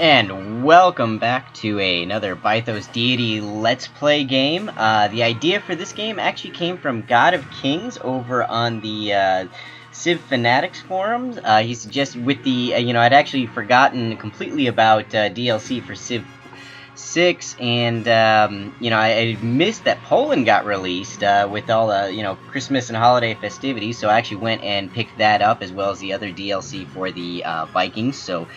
And welcome back to another Bythos Deity Let's Play game. The idea for this game actually came from God of Kings over on the Civ Fanatics forums. He suggested with the, I'd actually forgotten completely about DLC for Civ VI, and, I missed that Poland got released with all the, Christmas and holiday festivities, so I actually went and picked that up as well as the other DLC for the Vikings, so...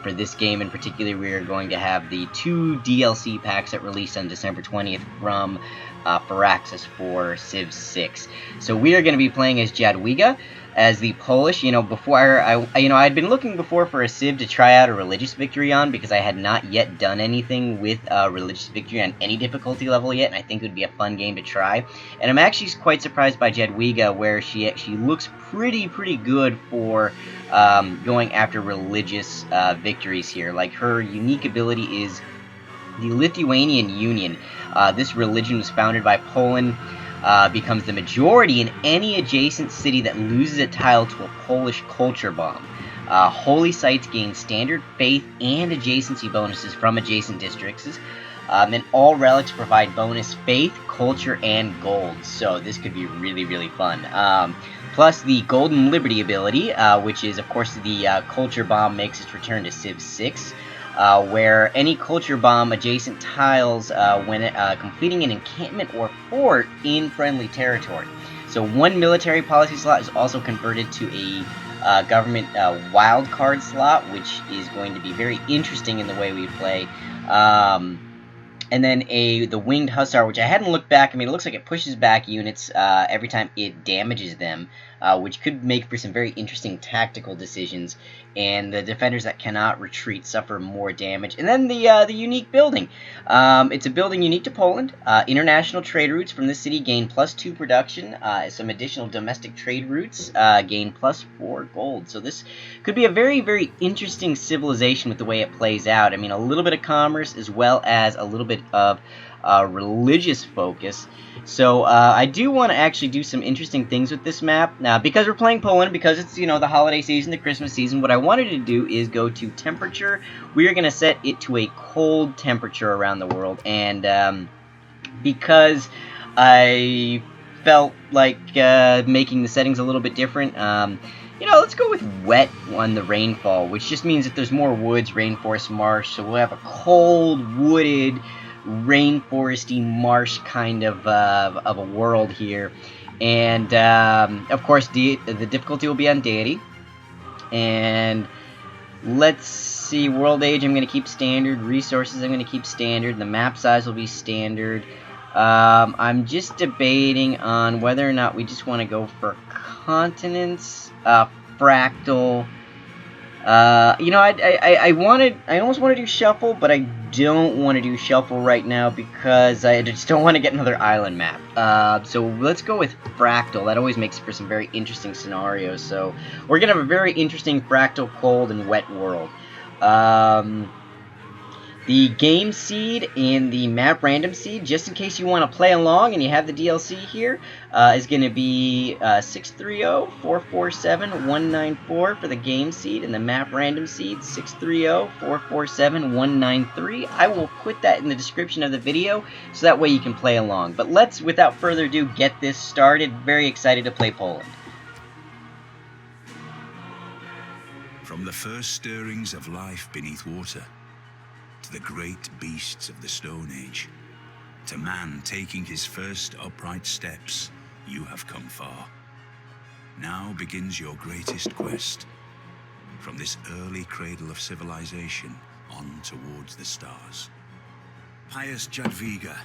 for this game in particular, we are going to have the 2 DLC packs that released on December 20th from Firaxis for Civ 6. So we are going to be playing as Jadwiga, as the Polish. Before I'd been looking before for a Civ to try out a religious victory on because I had not yet done anything with religious victory on any difficulty level yet, and I think it would be a fun game to try. And I'm actually quite surprised by Jadwiga, where she looks pretty good for going after religious victories here. Like, her unique ability is the Lithuanian Union. This religion was founded by Poland, becomes the majority in any adjacent city that loses a tile to a Polish culture bomb. Holy sites gain standard faith and adjacency bonuses from adjacent districts. And all relics provide bonus faith, culture, and gold. So this could be really fun. Plus the Golden Liberty ability, which is, of course, the culture bomb makes its return to Civ 6. Where any culture bomb adjacent tiles when completing an encampment or fort in friendly territory. So one military policy slot is also converted to a government wildcard slot, which is going to be very interesting in the way we play. And then the Winged Hussar, which I hadn't looked back. I mean, it looks like it pushes back units every time it damages them, which could make for some very interesting tactical decisions. And the defenders that cannot retreat suffer more damage. And then the unique building. It's a building unique to Poland. International trade routes from this city gain +2 production. Some additional domestic trade routes gain +4 gold. So this could be a very interesting civilization with the way it plays out. I mean, a little bit of commerce as well as a little bit of religious focus. So I do want to actually do some interesting things with this map. Now, because we're playing Poland, because it's, the holiday season, the Christmas season, what I wanted to do is go to temperature. We are going to set it to a cold temperature around the world. And because I felt like making the settings a little bit different, let's go with wet on the rainfall, which just means that there's more woods, rainforest, marsh. So we'll have a cold, wooded, rainforesty marsh kind of a world here. And of course the difficulty will be on Deity. And let's see, world age I'm going to keep standard, resources I'm going to keep standard, the map size will be standard. I'm just debating on whether or not we just want to go for continents, fractal. I almost want to do shuffle, but I don't want to do shuffle right now because I just don't want to get another island map. So let's go with fractal. That always makes for some very interesting scenarios. So we're gonna have a very interesting fractal, cold, and wet world. The game seed and the map random seed, just in case you want to play along and you have the DLC here, is going to be 630-447-194 for the game seed, and the map random seed 630-447-193. I will put that in the description of the video so that way you can play along. But let's, without further ado, get this started. Very excited to play Poland. From the first stirrings of life beneath water, to the great beasts of the Stone Age, to man taking his first upright steps, you have come far. Now begins your greatest quest, from this early cradle of civilization on towards the stars. Pious Jadwiga,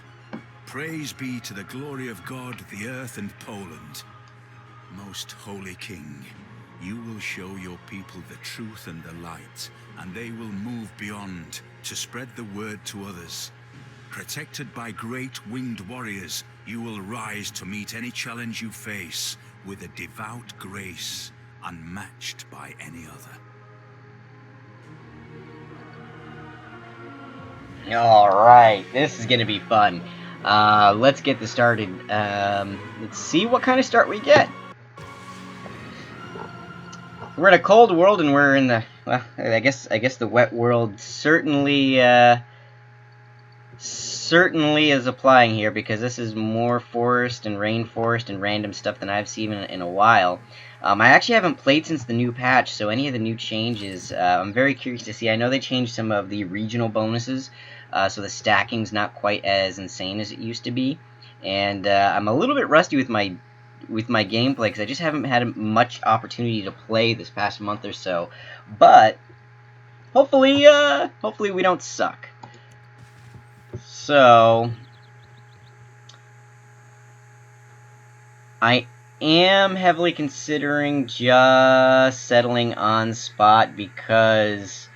praise be to the glory of God, the earth and Poland. Most holy king, you will show your people the truth and the light, and they will move beyond to spread the word to others. Protected by great winged warriors, you will rise to meet any challenge you face with a devout grace unmatched by any other. Alright, this is going to be fun. Let's get this started. Let's see what kind of start we get. We're in a cold world and we're in the well, I guess the wet world certainly certainly is applying here, because this is more forest and rainforest and random stuff than I've seen in a while. I actually haven't played since the new patch, so any of the new changes, I'm very curious to see. I know they changed some of the regional bonuses, so the stacking's not quite as insane as it used to be. And I'm a little bit rusty with my gameplay, because I just haven't had much opportunity to play this past month or so. But hopefully we don't suck. So I am heavily considering just settling on spot, because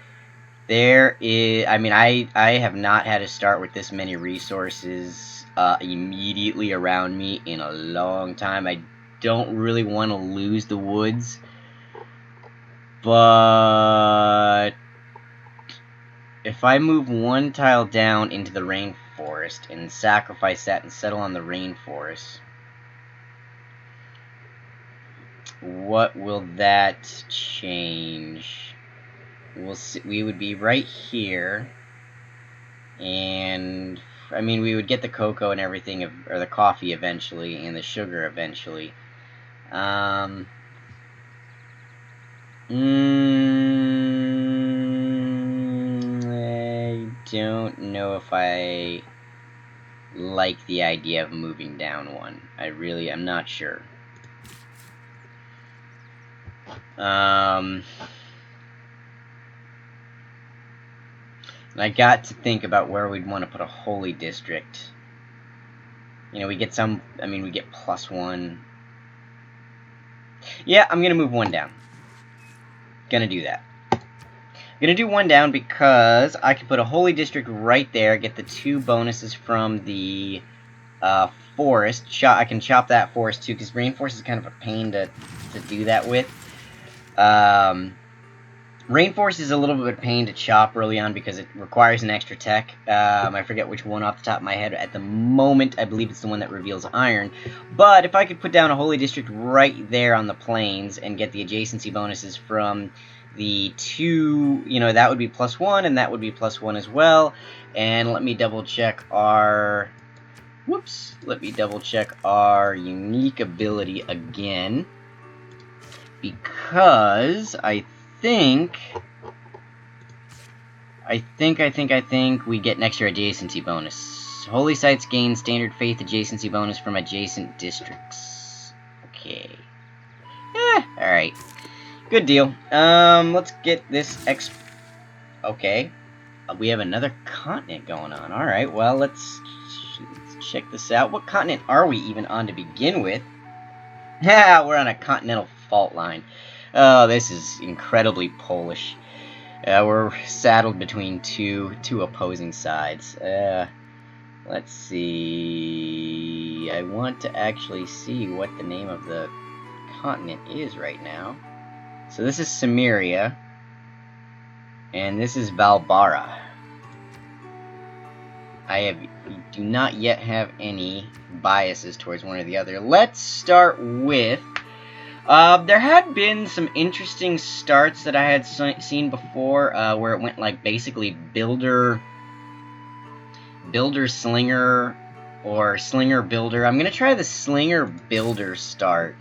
there is, I mean, I have not had to start with this many resources immediately around me in a long time. I don't really want to lose the woods, but if I move one tile down into the rainforest and sacrifice that and settle on the rainforest, what will that change? We'll see. We would be right here, and I mean, we would get the cocoa and everything, or the coffee eventually, and the sugar eventually. I don't know if I like the idea of moving down one. I'm not sure. And I got to think about where we'd want to put a holy district. You know, we get some, I mean, we get +1. Yeah, I'm gonna move one down. Gonna do that. Gonna do one down because I can put a holy district right there, get the 2 bonuses from the forest. I can chop that forest too, because rainforest is kind of a pain to do that with. Rainforest is a little bit of a pain to chop early on because it requires an extra tech. I forget which one off the top of my head. At the moment, I believe it's the one that reveals iron. But if I could put down a holy district right there on the plains and get the adjacency bonuses from the 2, you know, that would be +1, and that would be +1 as well. And let me double check our... Whoops. Let me double check our unique ability again, because I think we get an extra adjacency bonus. Holy sites gain standard faith adjacency bonus from adjacent districts. Okay. Alright. Good deal. Let's get this Okay. We have another continent going on. Alright, well, let's check this out. What continent are we even on to begin with? Yeah, we're on a continental fault line. Oh, this is incredibly Polish. We're saddled between two opposing sides. Let's see... I want to actually see what the name of the continent is right now. So this is Samaria, and this is Valbara. We do not yet have any biases towards one or the other. Let's start with... there had been some interesting starts that I had seen before, where it went like basically builder slinger, or slinger builder. I'm gonna try the slinger builder start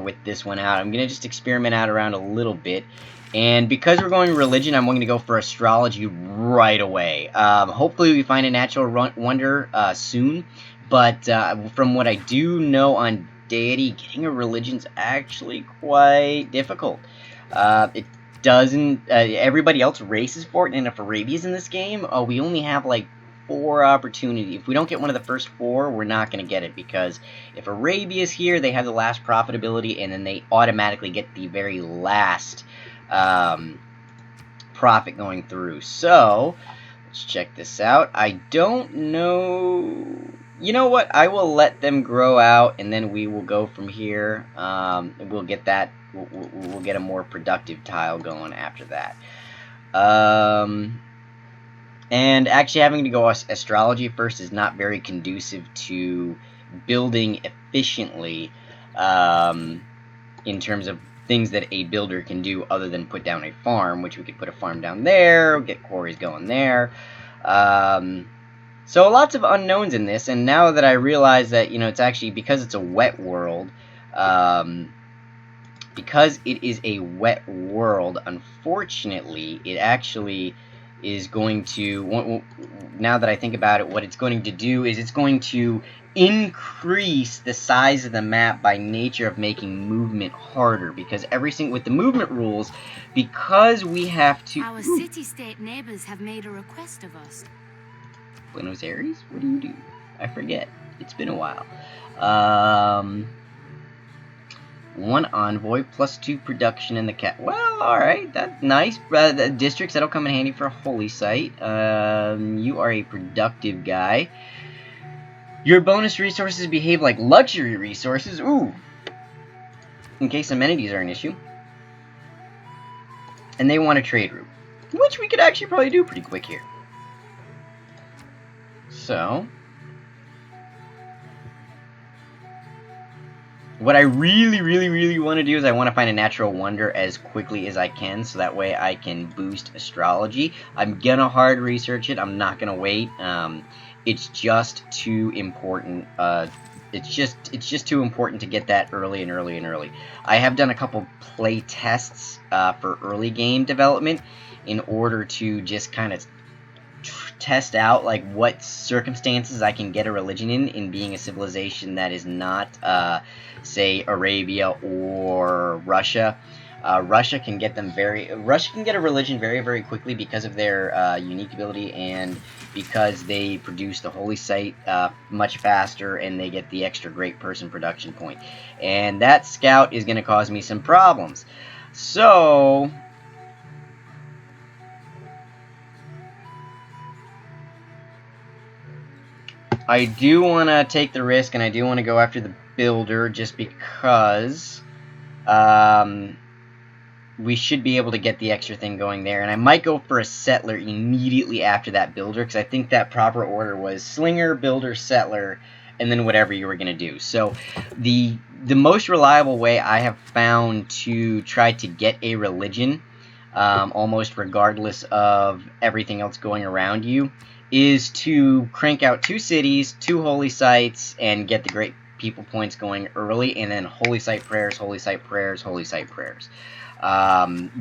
with this one out. I'm gonna just experiment out around a little bit, and because we're going religion, I'm going to go for astrology right away. Hopefully we find a natural wonder soon, but from what I do know on Deity, getting a religion's actually quite difficult. It doesn't... everybody else races for it, and if Arabia's in this game, we only have like 4 opportunities. If we don't get one of the first 4, we're not going to get it, because if Arabia's here, they have the last profitability, and then they automatically get the very last profit going through. So, let's check this out. I don't know... You know what? I will let them grow out, and then we will go from here. We'll get that. We'll get a more productive tile going after that. And actually, having to go astrology first is not very conducive to building efficiently in terms of things that a builder can do other than put down a farm, which we could put a farm down there, get quarries going there. So lots of unknowns in this, and now that I realize that, it's actually, because it's a wet world, because it is a wet world, unfortunately, it actually is going to, now that I think about it, what it's going to do is it's going to increase the size of the map by nature of making movement harder, because with the movement rules, because we have to... Our city-state neighbors have made a request of us. Buenos Aires? What do? I forget. It's been a while. 1 envoy, +2 production in the Well, alright, that's nice. The districts, that'll come in handy for a holy site. You are a productive guy. Your bonus resources behave like luxury resources. Ooh! In case amenities are an issue. And they want a trade route, which we could actually probably do pretty quick here. So... what I really want to do is I want to find a natural wonder as quickly as I can, so that way I can boost astrology. I'm gonna hard research it. I'm not gonna wait. It's just too important. It's just too important to get that early. I have done a couple play tests for early game development in order to just kind of test out like what circumstances I can get a religion in being a civilization that is not say Arabia or Russia. Russia can get a religion very quickly because of their unique ability, and because they produce the holy site much faster, and they get the extra great person production point. And that scout is going to cause me some problems. So I do want to take the risk, and I do want to go after the builder, just because we should be able to get the extra thing going there. And I might go for a settler immediately after that builder, because I think that proper order was slinger, builder, settler, and then whatever you were going to do. So the most reliable way I have found to try to get a religion, almost regardless of everything else going around you, is to crank out 2 cities, 2 holy sites, and get the great people points going early, and then holy site prayers, holy site prayers, holy site prayers.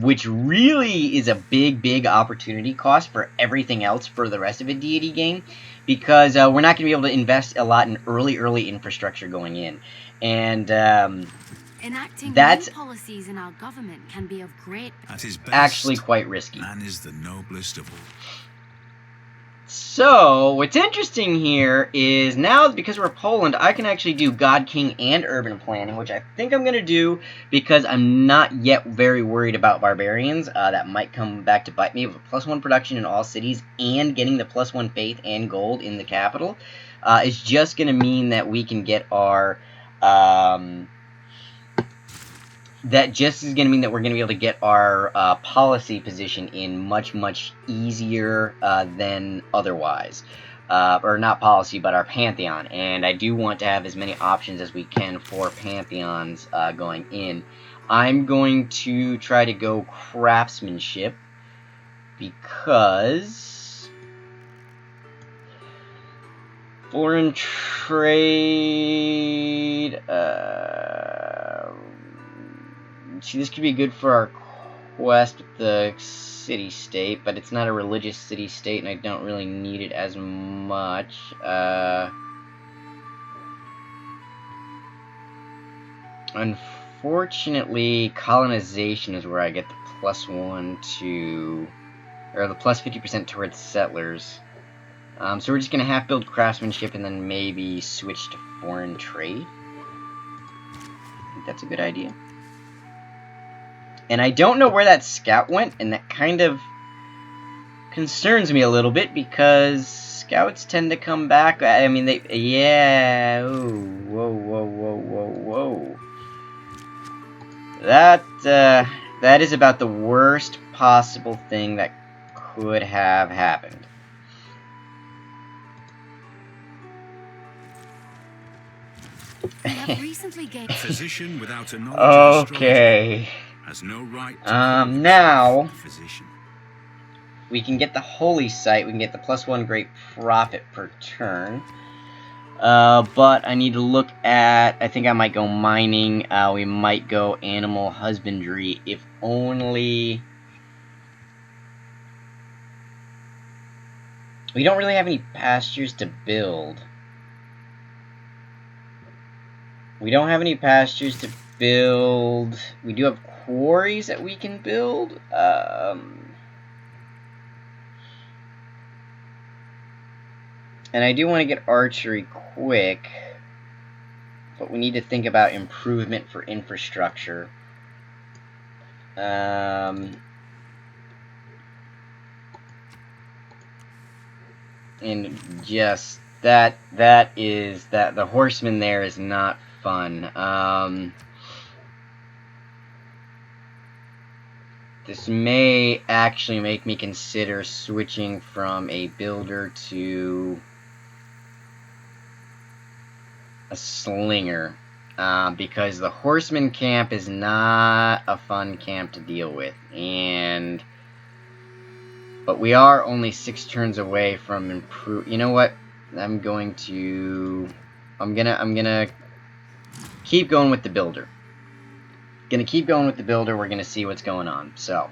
Which really is a big opportunity cost for everything else for the rest of a deity game, because we're not going to be able to invest a lot in early infrastructure going in. And enacting new policies in our government can be of great... At his best, actually quite risky. Man is the noblest of all. So, what's interesting here is now, because we're Poland, I can actually do God, King, and Urban Planning, which I think I'm going to do because I'm not yet very worried about barbarians. That might come back to bite me. With +1 production in all cities and getting the +1 faith and gold in the capital is just going to mean that we can get our... that just is going to mean that we're going to be able to get our policy position in much easier than otherwise. Or not policy, but our Pantheon. And I do want to have as many options as we can for Pantheons going in. I'm going to try to go craftsmanship, because foreign trade... see, this could be good for our quest with the city-state, but it's not a religious city-state, and I don't really need it as much. Unfortunately, colonization is where I get the +1 to... or the +50% towards settlers. So we're just going to half-build craftsmanship and then maybe switch to foreign trade. I think that's a good idea. And I don't know where that scout went, and that kind of concerns me a little bit, because scouts tend to come back. I mean, they... yeah... ooh, whoa. That is about the worst possible thing that could have happened. We have recently gained. A physician without a knowledge of astrology has no right to call now himself a physician. we can get the holy site. We can get the +1 great profit per turn. But I need to look at. I think I might go mining. We might go animal husbandry, if only. We don't really have any pastures to build. We don't have any pastures to build. We do have quarries that we can build. And I do want to get archery quick. But we need to think about improvement for infrastructure. And just that the horseman there is not fun. This may actually make me consider switching from a builder to a slinger, because the horseman camp is not a fun camp to deal with, but we are only 6 turns away from improve. You know what? I'm gonna keep going with the builder. We're gonna see what's going on. So,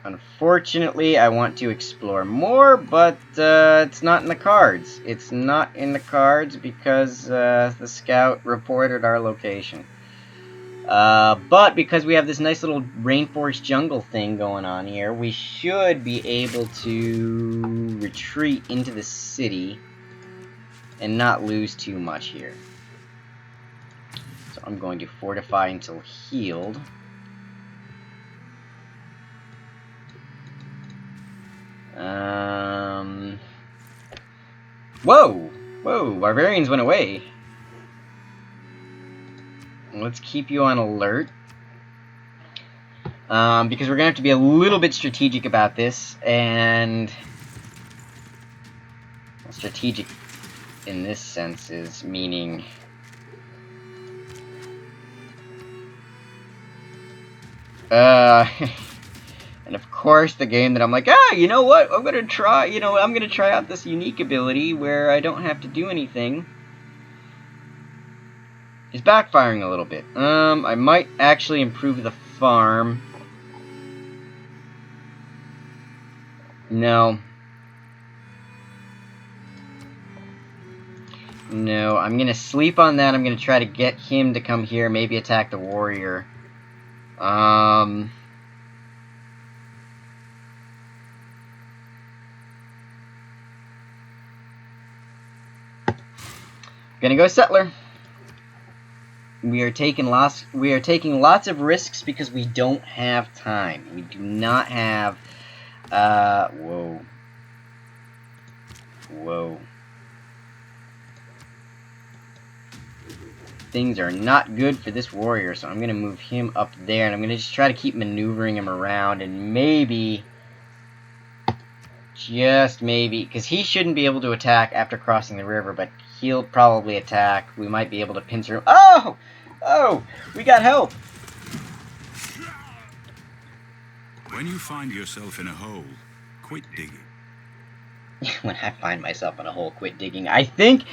unfortunately, I want to explore more, but it's not in the cards. It's not in the cards because the scout reported our location. But because we have this nice little rainforest jungle thing going on here, we should be able to retreat into the city and not lose too much here. So I'm going to fortify until healed. Whoa! Whoa, barbarians went away. Let's keep you on alert. Because we're going to have to be a little bit strategic about this, and strategic in this sense is meaning and of course the game that I'm like, you know what, I'm gonna try out this unique ability where I don't have to do anything, is backfiring a little bit. I might actually improve the farm. No, I'm gonna sleep on that. I'm gonna try to get him to come here, maybe attack the warrior. Gonna go settler. We are taking lots of risks because we don't have time. We do not have whoa. Things are not good for this warrior, so I'm going to move him up there, and I'm going to just try to keep maneuvering him around, and maybe, just maybe, because he shouldn't be able to attack after crossing the river, but he'll probably attack. We might be able to pincer him. Oh! Oh! We got help! When you find yourself in a hole, quit digging. When I find myself in a hole, quit digging. I think,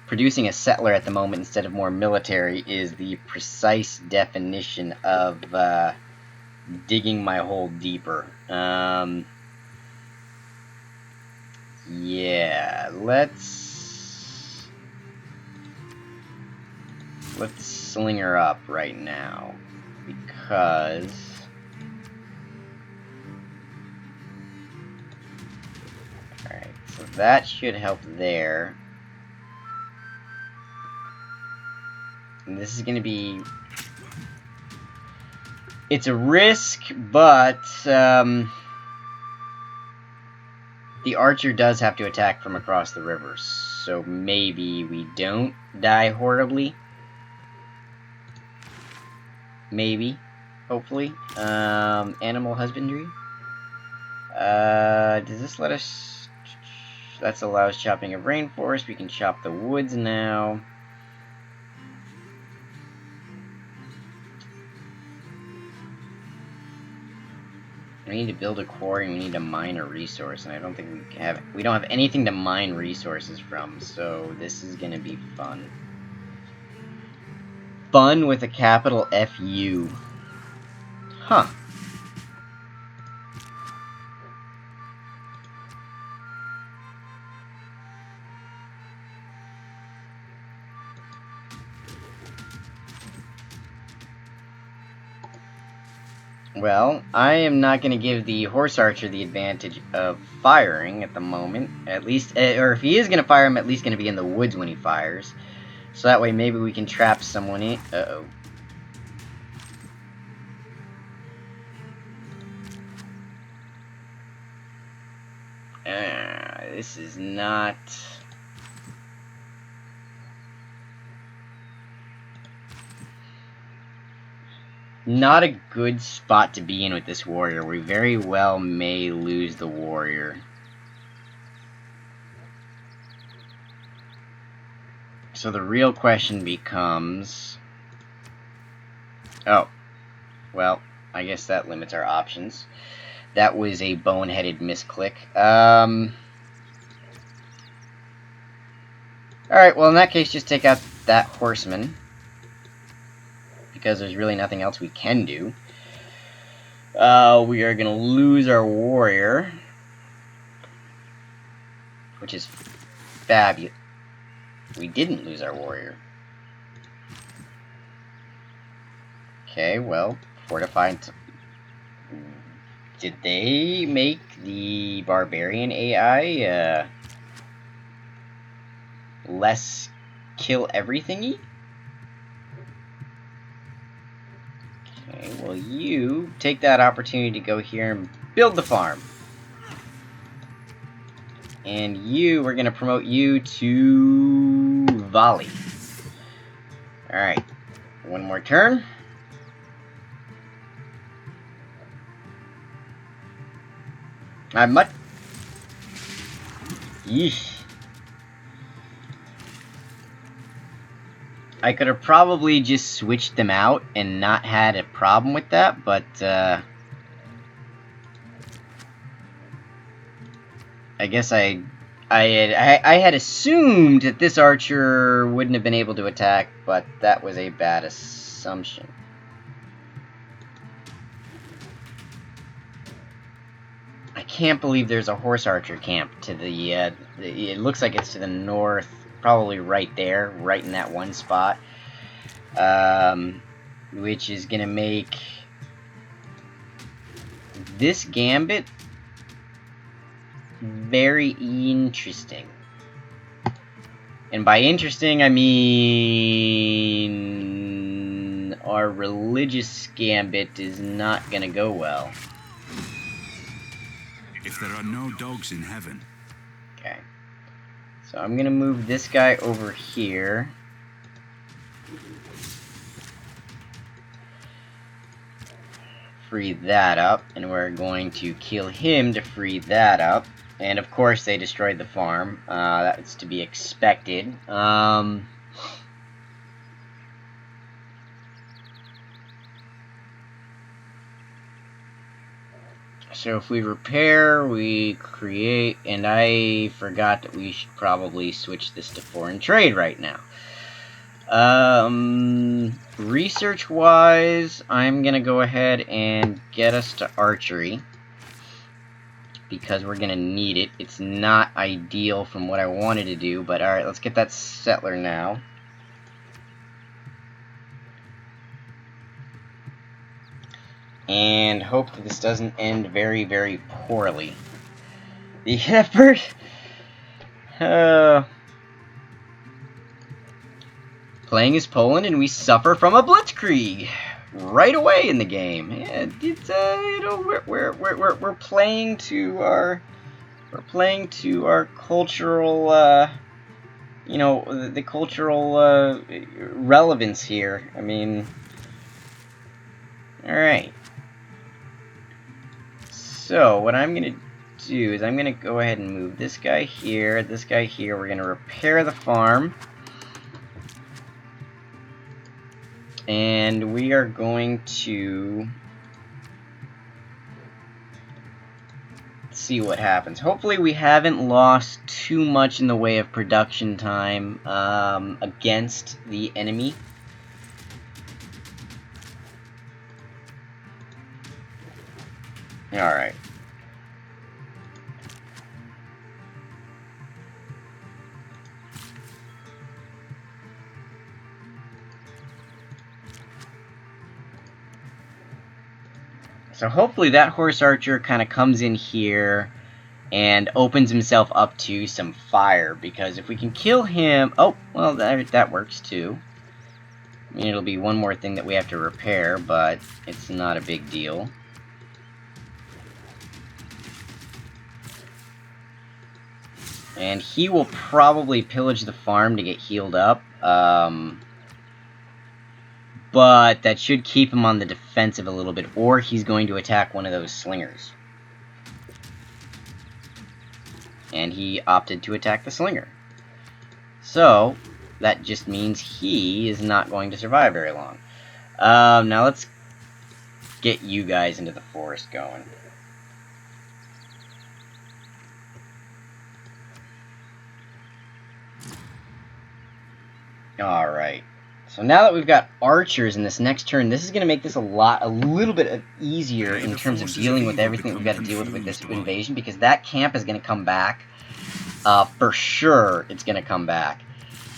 producing a settler at the moment instead of more military is the precise definition of digging my hole deeper. Yeah, let's sling her up right now, because alright, so that should help there. And this is going to be... It's a risk, but the archer does have to attack from across the river, so maybe we don't die horribly. Maybe. Hopefully. Animal husbandry. Does this let us... That allows chopping of rainforest. We can chop the woods now. We need to build a quarry, and we need to mine a resource, and I don't think we don't have anything to mine resources from, so this is gonna be fun. Fun with a capital F-U. Huh. Well, I am not going to give the horse archer the advantage of firing at the moment. At least, or if he is going to fire, I'm at least going to be in the woods when he fires. So that way maybe we can trap someone in. Uh-oh. This is not... not a good spot to be in with this warrior. We very well may lose the warrior. So the real question becomes... oh. Well, I guess that limits our options. That was a boneheaded misclick. Alright, well in that case, just take out that horseman. Because there's really nothing else we can do. We are going to lose our warrior. Which is fabulous. We didn't lose our warrior. Okay, well, fortified. Did they make the barbarian AI less kill everything-y? Okay, well, you take that opportunity to go here and build the farm. And you, we're going to promote you to volley. Alright, one more turn. I'm much... yeesh. I could have probably just switched them out and not had a problem with that, but I guess I had assumed that this archer wouldn't have been able to attack, but that was a bad assumption. I can't believe there's a horse archer camp to the it looks like it's to the north, probably right there, right in that one spot, which is gonna make this gambit very interesting. And by interesting, I mean our religious gambit is not gonna go well. If there are no dogs in heaven. Okay. So I'm gonna move this guy over here. Free that up, and we're going to kill him to free that up. And of course they destroyed the farm. That's to be expected. So if we repair, we create, and I forgot that we should probably switch this to foreign trade right now. Research-wise, I'm gonna go ahead and get us to archery, because we're gonna need it. It's not ideal from what I wanted to do, but alright, let's get that settler now. And hope that this doesn't end very, very poorly. The effort... playing as Poland, and we suffer from a blitzkrieg right away in the game. Yeah, it's you know, we're playing to our cultural you know, the cultural relevance here. I mean, all right. So what I'm gonna do is I'm going to go ahead and move this guy here, this guy here. We're going to repair the farm. And we are going to see what happens. Hopefully we haven't lost too much in the way of production time against the enemy. Alright. So hopefully that horse archer kind of comes in here and opens himself up to some fire, because if we can kill him... Oh, well, that works too. I mean, it'll be one more thing that we have to repair, but it's not a big deal. And he will probably pillage the farm to get healed up. But that should keep him on the defensive a little bit, or he's going to attack one of those slingers. And he opted to attack the slinger. So, that just means he is not going to survive very long. Now let's get you guys into the forest going. Alright. So now that we've got archers in this next turn, this is going to make this a little bit easier in terms of dealing with everything we've got to deal with this invasion, because that camp is going to come back. For sure, it's going to come back.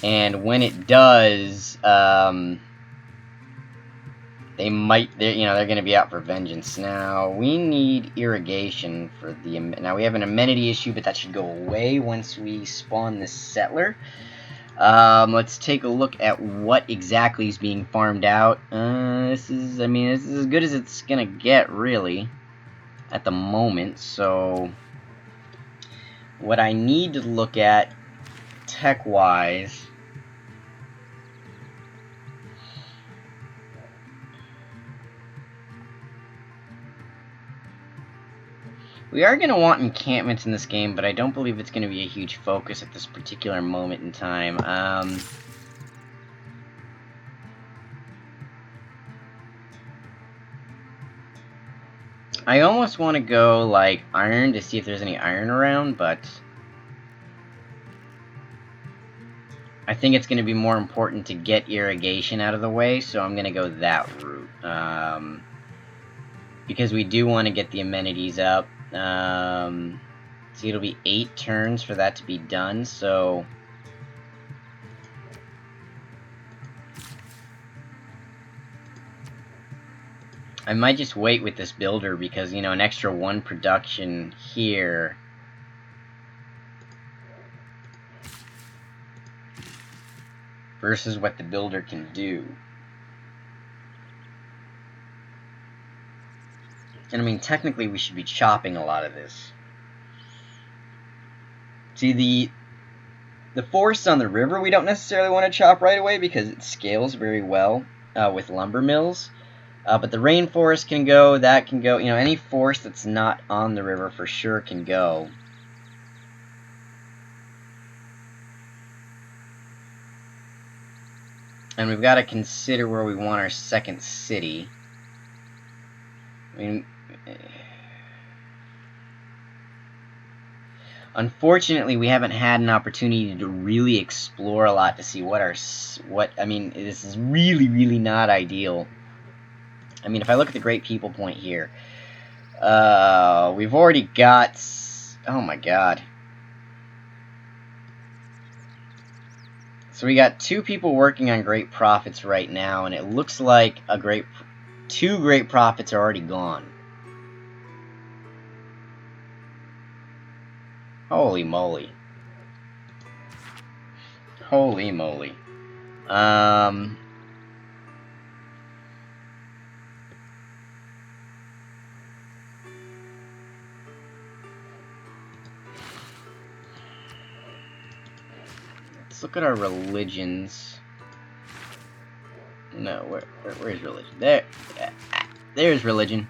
And when it does, they're going to be out for vengeance. Now, we need irrigation for the... Now, we have an amenity issue, but that should go away once we spawn this settler. Let's take a look at what exactly is being farmed out. This is as good as it's gonna get, really, at the moment. So, what I need to look at, tech-wise, we are going to want encampments in this game, but I don't believe it's going to be a huge focus at this particular moment in time. I almost want to go, like, iron to see if there's any iron around, but I think it's going to be more important to get irrigation out of the way, so I'm going to go that route. Because we do want to get the amenities up. See, it'll be 8 turns for that to be done, so... I might just wait with this builder because, you know, an extra 1 production here... versus what the builder can do. And I mean, technically we should be chopping a lot of this. See, the forests on the river we don't necessarily want to chop right away because it scales very well with lumber mills. But the rainforest can go, that can go, you know, any forest that's not on the river for sure can go. And we've got to consider where we want our second city. I mean, unfortunately, we haven't had an opportunity to really explore a lot to see I mean, this is really, really not ideal. I mean, if I look at the Great People Point here, we've already got, oh my god. So we got 2 people working on Great Profits right now, and it looks like 2 Great Profits are already gone. Holy moly. Holy moly. Let's look at our religions. No, where's religion? There's religion.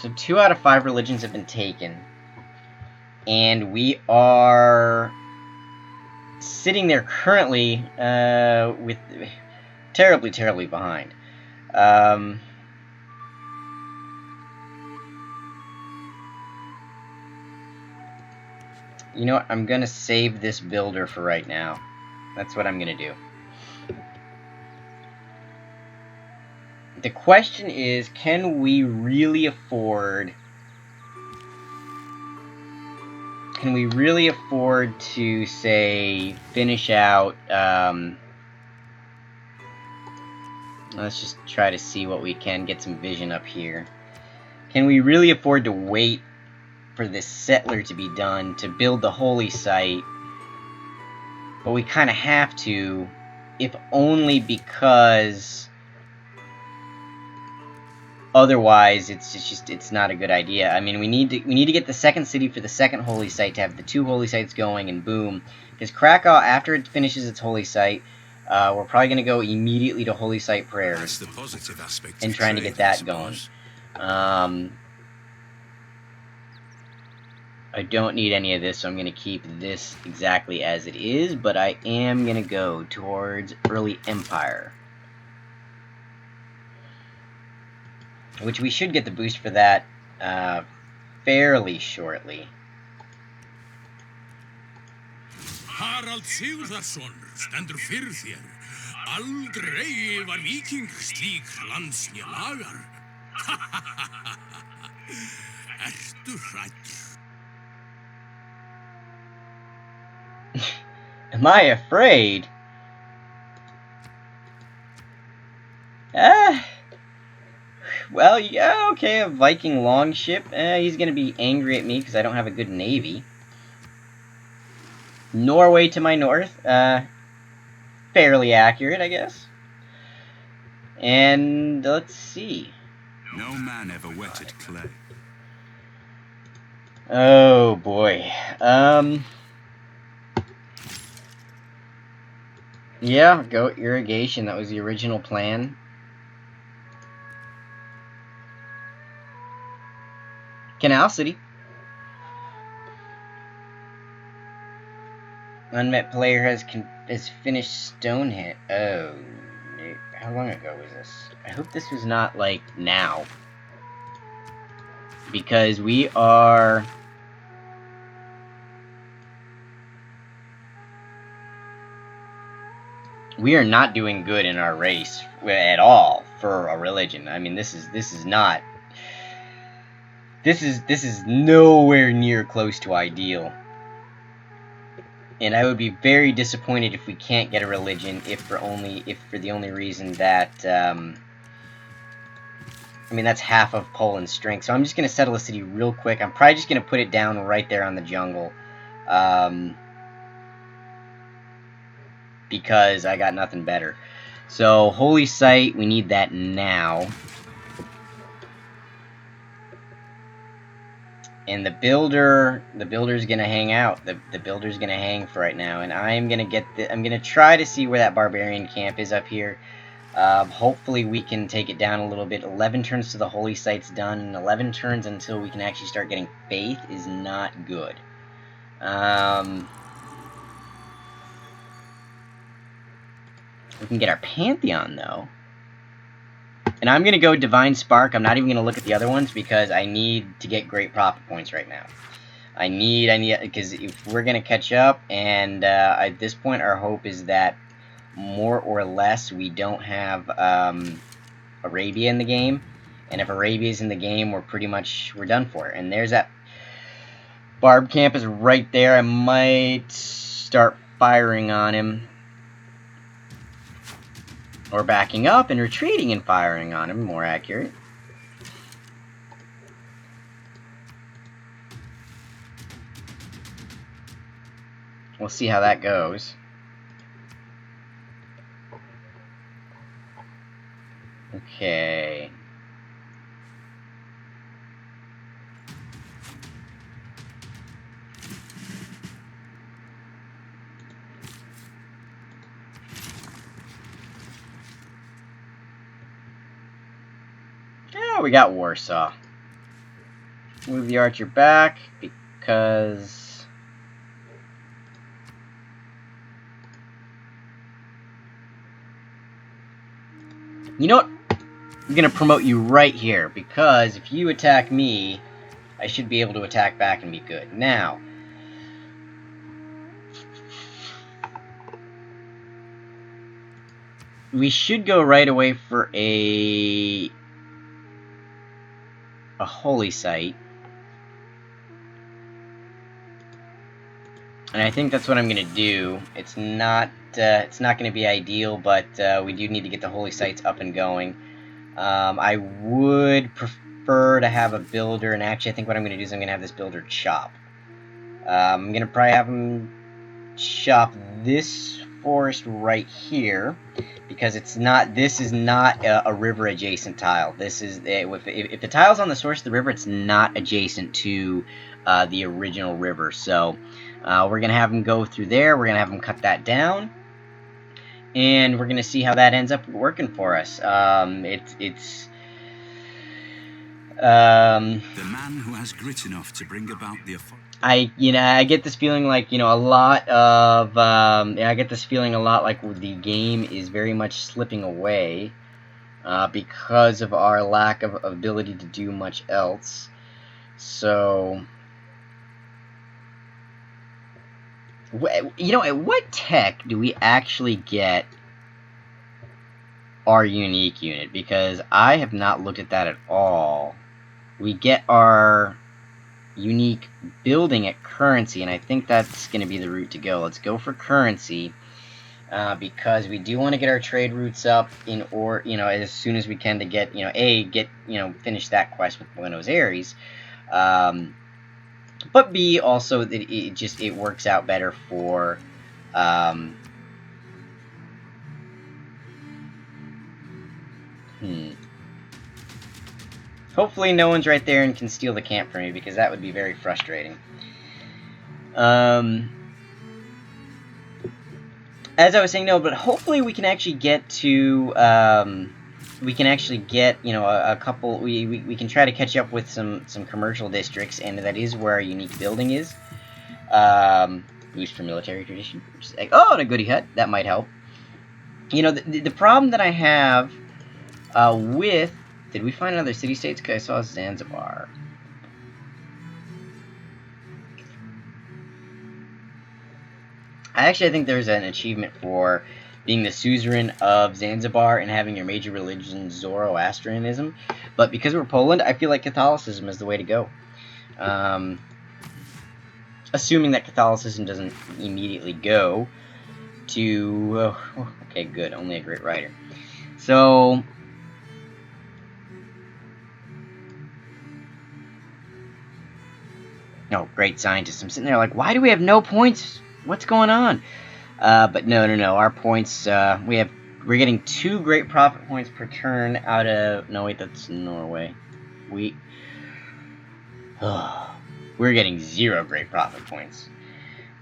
So 2 out of 5 religions have been taken. And we are sitting there currently with terribly, terribly behind. You know what? I'm going to save this builder for right now. That's what I'm going to do. The question is, can we really afford... Can we really afford to, say, finish out... let's just try to see what we can, get some vision up here. Can we really afford to wait for this settler to be done, to build the holy site? But we kind of have to, if only because otherwise it's not a good idea. I mean, we need to get the second city for the second holy site to have the 2 holy sites going, and boom. Because Krakow, after it finishes its holy site, we're probably going to go immediately to holy site prayers. That's the positive aspect and of trying to trade, get that going. I don't need any of this, so I'm going to keep this exactly as it is, but I am going to go towards early empire. Which we should get the boost for that fairly shortly. Harald Sigurðarson stendur fyrir þér. Aldrei var víking slík lands né lagar. Ertu hrædd? Am I afraid? Well, yeah, okay, a Viking longship. He's gonna be angry at me because I don't have a good navy. Norway to my north. Fairly accurate, I guess. And let's see. No man ever wetted clay. Oh boy. Yeah, goat irrigation. That was the original plan. Canal City. Unmet player has finished Stonehenge. Oh, how long ago was this? I hope this was not like now, because we are not doing good in our race at all for a religion. I mean, this is not. This is nowhere near close to ideal. And I would be very disappointed if we can't get a religion, if for the only reason that, I mean, that's half of Poland's strength. So I'm just going to settle a city real quick. I'm probably just going to put it down right there on the jungle. Because I got nothing better. So, Holy Site, we need that now. And the builder's gonna hang out. The builder's gonna hang for right now, and I'm gonna try to see where that barbarian camp is up here. Hopefully we can take it down a little bit. 11 turns to the holy site's done, and 11 turns until we can actually start getting faith is not good. We can get our Pantheon though. And I'm going to go Divine Spark. I'm not even going to look at the other ones because I need to get great profit points right now. I need, because if we're going to catch up, and at this point our hope is that more or less we don't have Arabia in the game. And if Arabia is in the game, we're done for. And there's that Barb camp is right there. I might start firing on him. Or backing up and retreating and firing on him, more accurate. We'll see how that goes. Okay. We got Warsaw. Move the archer back, because... You know what? I'm going to promote you right here, because if you attack me, I should be able to attack back and be good. Now... we should go right away for a holy site. And I think that's what I'm going to do. It's not going to be ideal, but we do need to get the holy sites up and going. I would prefer to have a builder, and actually I think what I'm going to do is I'm going to have this builder chop. I'm going to probably have him chop this forest right here, because it's not. This is not a river adjacent tile. This is if the tile's on the source of the river, it's not adjacent to the original river. So we're gonna have him go through there. We're gonna have him cut that down, and we're gonna see how that ends up working for us. The man who has grit enough to bring about the I get this feeling like, a lot of, I get this feeling a lot like the game is very much slipping away, because of our lack of ability to do much else. So, at what tech do we actually get our unique unit? Because I have not looked at that at all. We get our unique building at currency, and I think that's going to be the route to go. Let's go for currency, because we do want to get our trade routes up as soon as we can to get finish that quest with Buenos Aires, but B, also that it works out better for Hopefully no one's right there and can steal the camp from me, because that would be very frustrating. As I was saying, no, but hopefully we can actually get to, a couple, we can try to catch up with some commercial districts, and that is where our unique building is. Boost for military tradition. Oh, and a goody hut. That might help. The problem that I have with... Did we find another city-states? Because I saw Zanzibar. I think there's an achievement for being the suzerain of Zanzibar and having your major religion Zoroastrianism. But because we're Poland, I feel like Catholicism is the way to go. Assuming that Catholicism doesn't immediately go to... okay, good. Only a great writer. So... Oh, great scientist. I'm sitting there like, why do we have no points? What's going on? But no. Our points, we're getting 2 great profit points per turn out of... No, wait, that's Norway. We're getting 0 great profit points.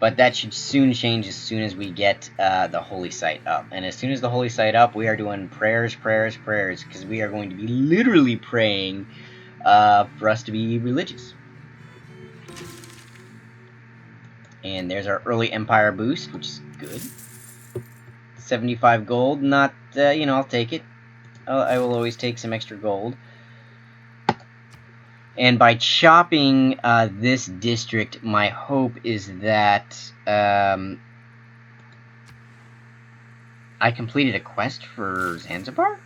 But that should soon change as soon as we get the holy site up. And as soon as the holy site up, we are doing prayers, because we are going to be literally praying for us to be religious. And there's our early empire boost, which is good. 75 gold, not, I'll take it. I will always take some extra gold. And by chopping this district, my hope is that I completed a quest for Zanzibar?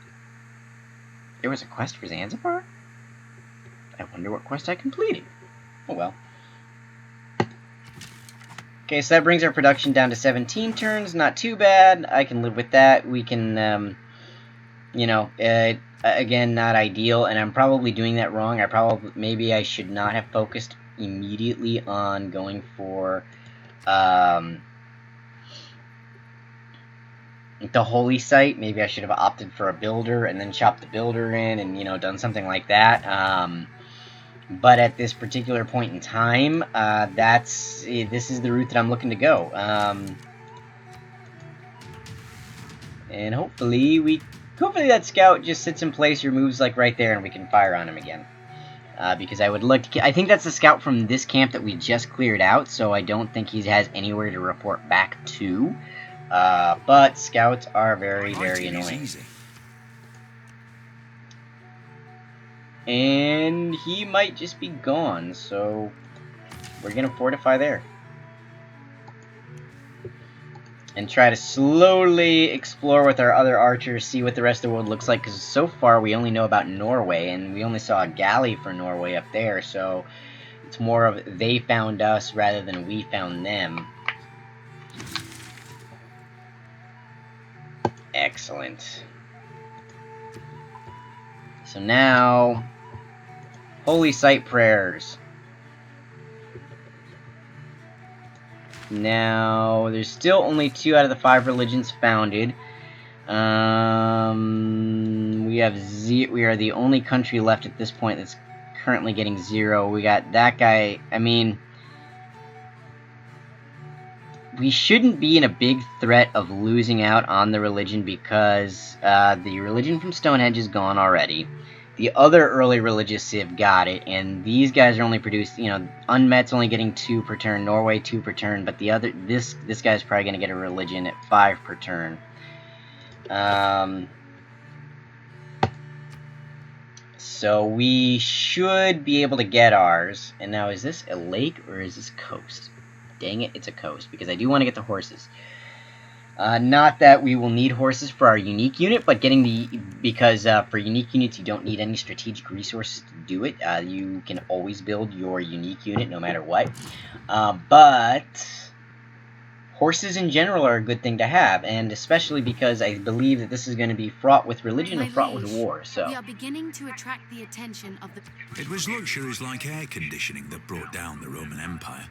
There was a quest for Zanzibar? I wonder what quest I completed. Oh well. Okay, so that brings our production down to 17 turns. Not too bad. I can live with that. We can, again, not ideal, and I'm probably doing that wrong. Maybe I should not have focused immediately on going for, the holy site. Maybe I should have opted for a builder and then chopped the builder in and, done something like that. But at this particular point in time, this is the route that I'm looking to go. And hopefully that scout just sits in place or moves like right there and we can fire on him again. Because I would look to... I think that's the scout from this camp that we just cleared out, so I don't think he has anywhere to report back to. But scouts are very, very annoying. And he might just be gone, so we're going to fortify there. And try to slowly explore with our other archers, see what the rest of the world looks like, because so far we only know about Norway, and we only saw a galley for Norway up there, so it's more of they found us rather than we found them. Excellent. So now, Holy Site prayers. Now, there's still only 2 out of the 5 religions founded. We are the only country left at this point that's currently getting 0. We got that guy. I mean, we shouldn't be in a big threat of losing out on the religion because the religion from Stonehenge is gone already. The other early religious civ got it, and these guys are only produced, you know, Unmet's only getting 2 per turn, Norway 2 per turn, but the other, this guy's probably going to get a religion at 5 per turn. So we should be able to get ours. And now, is this a lake or is this coast? Dang it, it's a coast, because I do want to get the horses. Not that we will need horses for our unique unit, but getting the... Because for unique units, you don't need any strategic resources to do it. You can always build your unique unit no matter what. But horses in general are a good thing to have, and especially because I believe that this is going to be fraught with religion and fraught with war, so... We are beginning to attract the attention of the... It was luxuries like air conditioning that brought down the Roman Empire.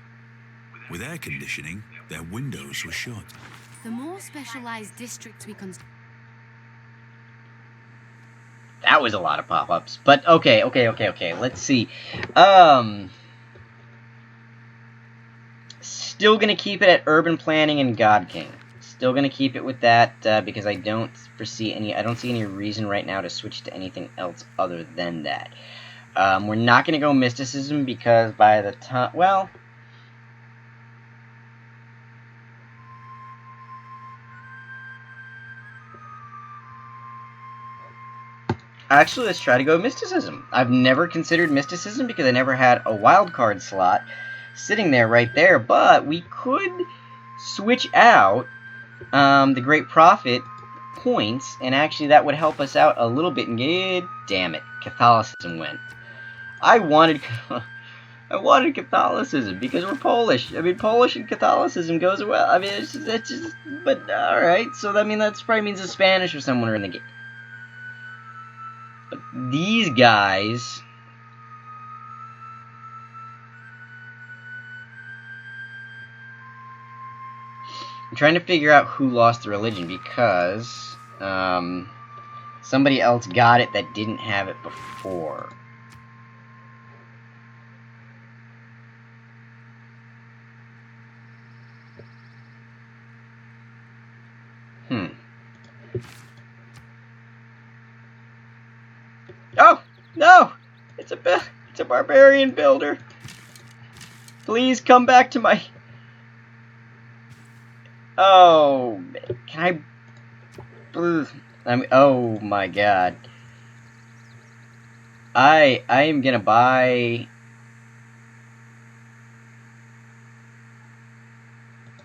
With air conditioning, their windows were shut. The more specialized districts we construct... That was a lot of pop-ups. But, okay. Let's see. Still gonna keep it at urban planning and God King. Still gonna keep it with that, because I don't see any reason right now to switch to anything else other than that. We're not gonna go mysticism, because by the time... Well... Actually, let's try to go mysticism. I've never considered mysticism because I never had a wild card slot sitting there right there, but we could switch out the Great Prophet points, and actually that would help us out a little bit. And damn it, Catholicism went. I wanted Catholicism because we're Polish. I mean, Polish and Catholicism goes well. I mean, it's just but all right. So I mean, that probably means the Spanish or someone are in the game. But these guys... I'm trying to figure out who lost the religion, because somebody else got it that didn't have it before. Oh, no! It's a barbarian builder. Please come back to my... Oh, can I... oh my god. I am gonna buy...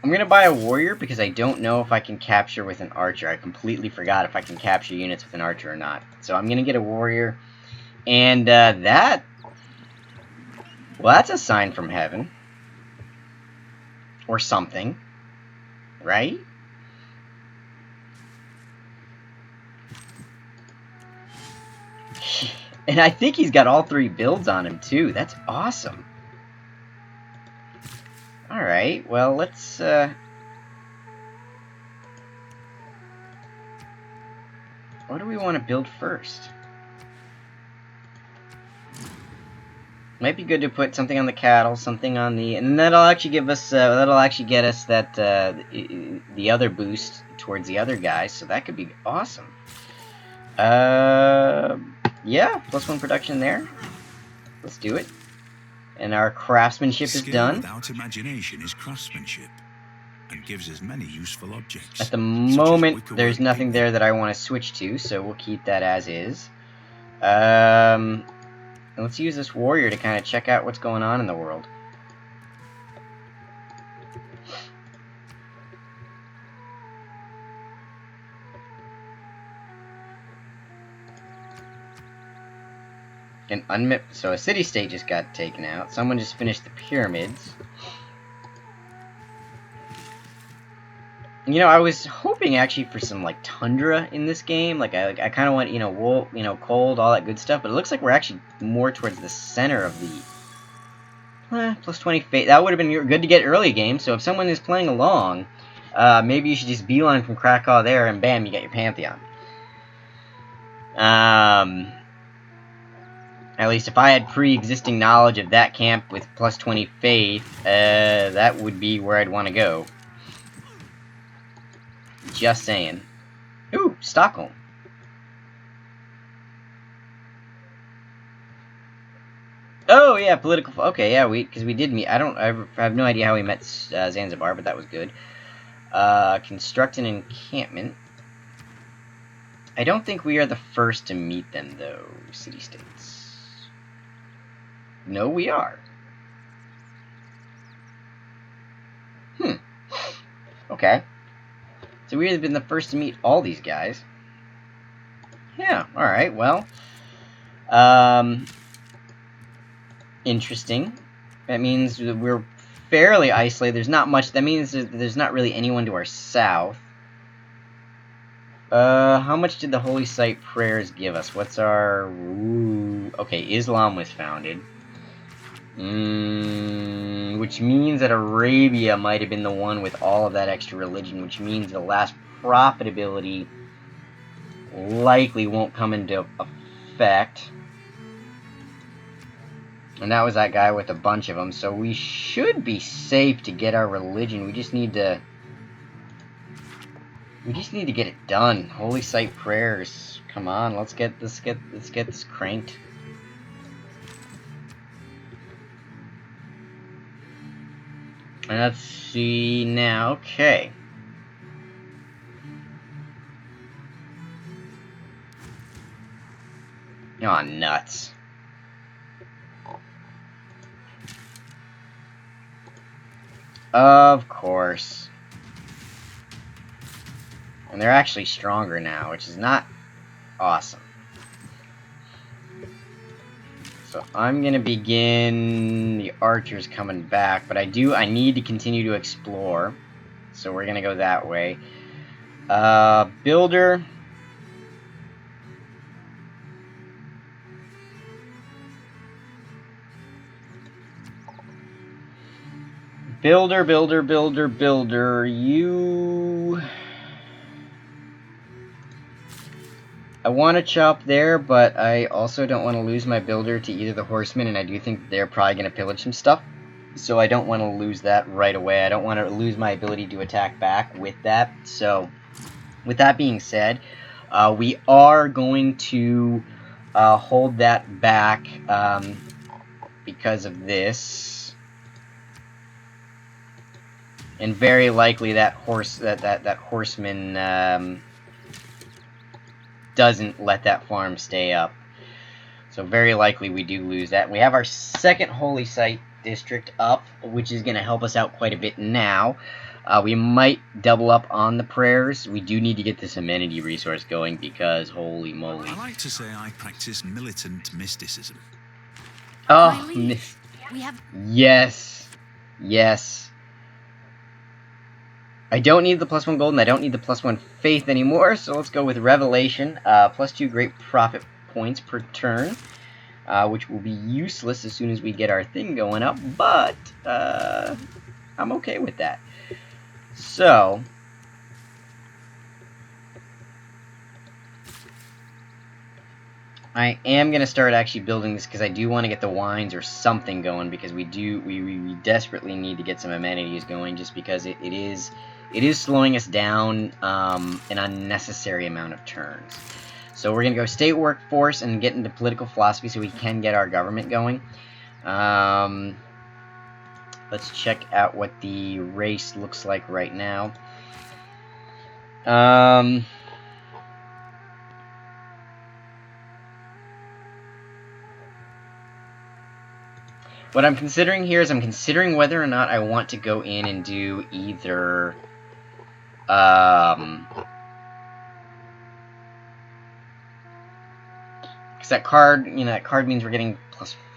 I'm gonna buy a warrior because I don't know if I can capture with an archer. I completely forgot if I can capture units with an archer or not. So I'm gonna get a warrior. And that... Well, that's a sign from heaven. Or something. Right? And I think he's got all 3 builds on him, too. That's awesome. Alright, well, let's... What do we want to build first? Might be good to put something on the cattle, something on the... And that'll actually give us... that'll actually get us that... the other boost towards the other guys, so that could be awesome. Yeah, +1 production there. let's do it. And our craftsmanship is done. Without imagination is craftsmanship, and gives us many useful objects. At the moment, there's nothing there that I want to switch to, so we'll keep that as is. Let's use this warrior to kind of check out what's going on in the world. So a city-state just got taken out. Someone just finished the pyramids. You know, I was hoping actually for some like tundra in this game. I kind of want, you know, wool, you know, cold, all that good stuff. But it looks like we're actually more towards the center of the plus 20 fate. That would have been good to get early game. So if someone is playing along, maybe you should just beeline from Krakow there, and bam, you get your Pantheon. At least if I had pre-existing knowledge of that camp with plus 20 faith, that would be where I'd want to go. Just saying. Ooh, Stockholm. Oh yeah, political. Okay, yeah, because we did meet. I have no idea how we met Zanzibar, but that was good. Construct an encampment. I don't think we are the first to meet them, though. City-states. No, we are. Okay. So we have been the first to meet all these guys. Yeah, alright, well. Interesting. That means that we're fairly isolated. There's not much. That means that there's not really anyone to our south. How much did the Holy Site prayers give us? What's our... Ooh, okay, Islam was founded. Which means that Arabia might have been the one with all of that extra religion, which means the last profitability likely won't come into effect. And that was that guy with a bunch of them, so we should be safe to get our religion. We just need to get it done. Holy Site prayers. Come on, let's get this cranked. And let's see now. Okay. Aw, nuts. Of course. And they're actually stronger now, which is not awesome. So I'm gonna begin the archers coming back, but I need to continue to explore. So we're gonna go that way. Builder. Builder, you... I want to chop there, but I also don't want to lose my builder to either the horsemen, and I do think they're probably going to pillage some stuff. So I don't want to lose that right away. I don't want to lose my ability to attack back with that. So, with that being said, we are going to hold that back because of this. And very likely that horseman doesn't let that farm stay up. So very likely we do lose that. We have our second Holy Site district up, which is going to help us out quite a bit now. We might double up on the prayers. We do need to get this amenity resource going because holy moly. I like to say I practice militant mysticism. Oh, yes. I don't need the +1 gold, and I don't need the +1 faith anymore, so let's go with Revelation. +2 great profit points per turn, which will be useless as soon as we get our thing going up, but I'm okay with that. So, I am going to start actually building this because I do want to get the wines or something going, because we desperately need to get some amenities going, just because it is slowing us down an unnecessary amount of turns. So we're going to go state workforce and get into political philosophy so we can get our government going. Let's check out what the race looks like right now. What I'm considering here is I'm considering whether or not I want to go in and do either because that card, that card means we're getting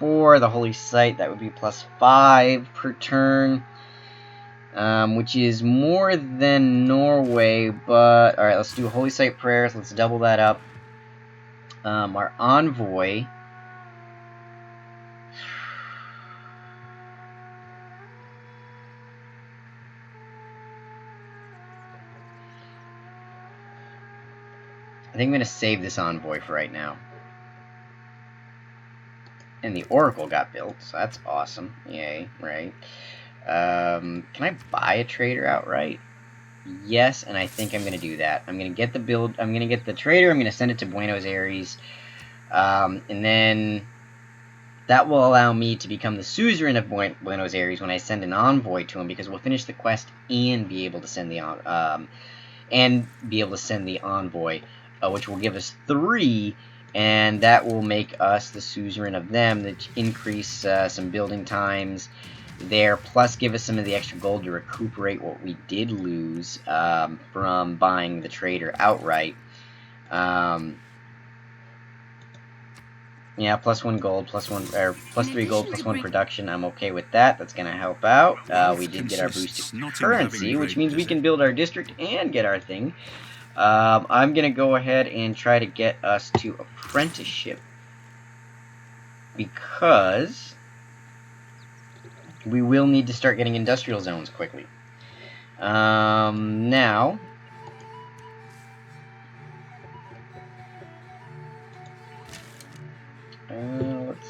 +4. The Holy Site, that would be +5 per turn, which is more than Norway, but alright, let's do Holy Site prayers. Let's double that up. Our envoy, I think I'm going to save this envoy for right now. And the Oracle got built, so that's awesome. Yay, right. Can I buy a trader outright? Yes, and I think I'm going to do that. I'm going to get the build. I'm going to get the trader. I'm going to send it to Buenos Aires. And then that will allow me to become the suzerain of Buenos Aires when I send an envoy to him, because we'll finish the quest and be able to send the envoy, which will give us 3. And that will make us the suzerain of them, that increase some building times there, plus give us some of the extra gold to recuperate what we did lose from buying the trader outright. Yeah, +1 gold, +3 gold, +1 production. I'm okay with that. That's going to help out. We did get our boosted currency, which means we can build our district and get our thing. I'm going to go ahead and try to get us to apprenticeship, because we will need to start getting industrial zones quickly. Now, let's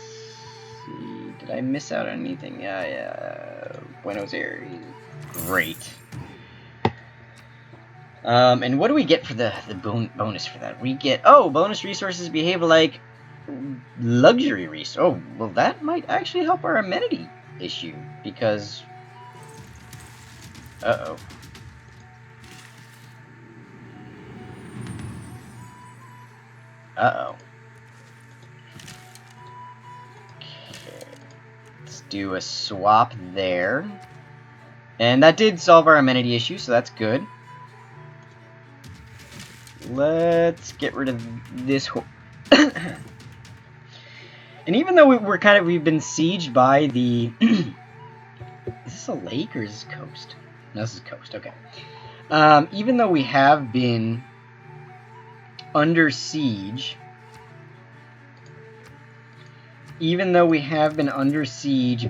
see. Did I miss out on anything? Yeah. Buenos Aires. Great. And what do we get for the bonus for that? We get, bonus resources behave like luxury resources. Oh, well, that might actually help our amenity issue, because... Uh-oh. Okay. Let's do a swap there. And that did solve our amenity issue, so that's good. Let's get rid of this and even though we've been sieged by the... Is this a lake or is this coast? No, this is coast, okay. Even though we have been under siege...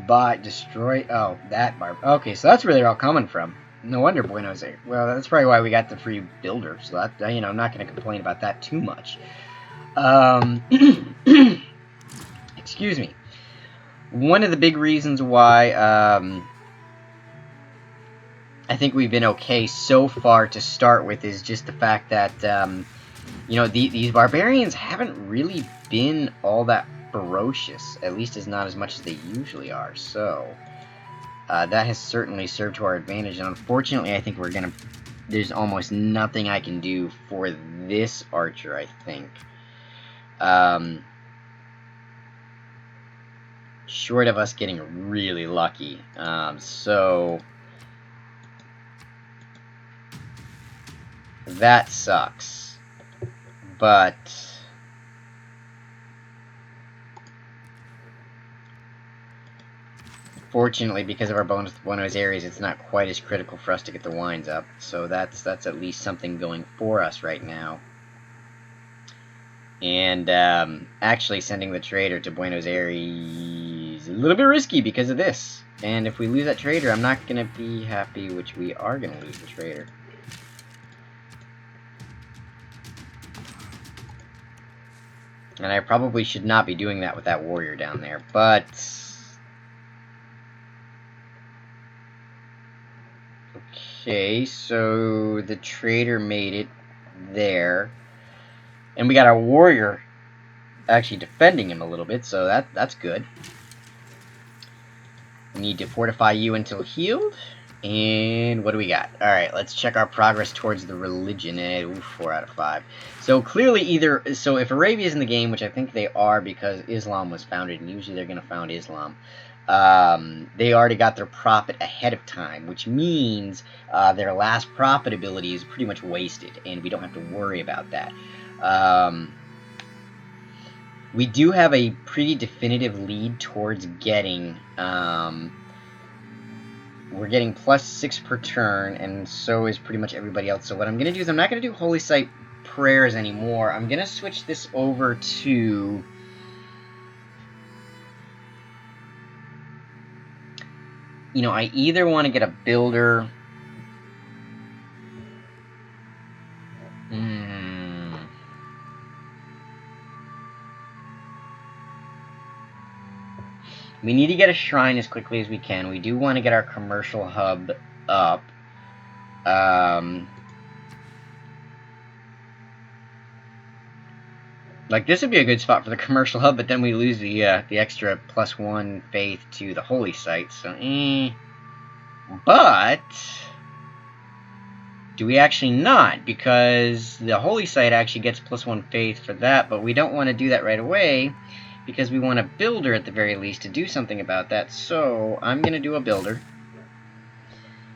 by destroy... Oh, that bar... Okay, so that's where they're all coming from. No wonder Buenos Aires. Well, that's probably why we got the free builder. So that, I'm not going to complain about that too much. Excuse me. One of the big reasons why I think we've been okay so far to start with is just the fact that these barbarians haven't really been all that ferocious. At least it's not as much as they usually are. So that has certainly served to our advantage, and unfortunately I think there's almost nothing I can do for this archer, I think. Short of us getting really lucky. So that sucks. But fortunately, because of our bonus with Buenos Aires, it's not quite as critical for us to get the wines up. So that's at least something going for us right now. And actually sending the trader to Buenos Aires is a little bit risky because of this. And if we lose that trader, I'm not going to be happy, which we are going to lose the trader. And I probably should not be doing that with that warrior down there, but... Okay, so the trader made it there. And we got our warrior actually defending him a little bit, so that's good. We need to fortify you until healed. And what do we got? Alright, let's check our progress towards the religion. Ooh, 4 out of 5. So clearly so if Arabia's in the game, which I think they are because Islam was founded, and usually they're going to found Islam, they already got their prophet ahead of time, which means their last prophet ability is pretty much wasted, and we don't have to worry about that. We do have a pretty definitive lead towards getting... we're getting +6 per turn, and so is pretty much everybody else. So what I'm going to do is I'm not going to do Holy Site prayers anymore. I'm going to switch this over to... You know, I either want to get a builder... We need to get a shrine as quickly as we can. We do want to get our commercial hub up. Like, this would be a good spot for the commercial hub, but then we lose the extra +1 faith to the holy site, so But do we actually not? Because the holy site actually gets +1 faith for that, but we don't want to do that right away, because we want a builder at the very least to do something about that. So I'm going to do a builder.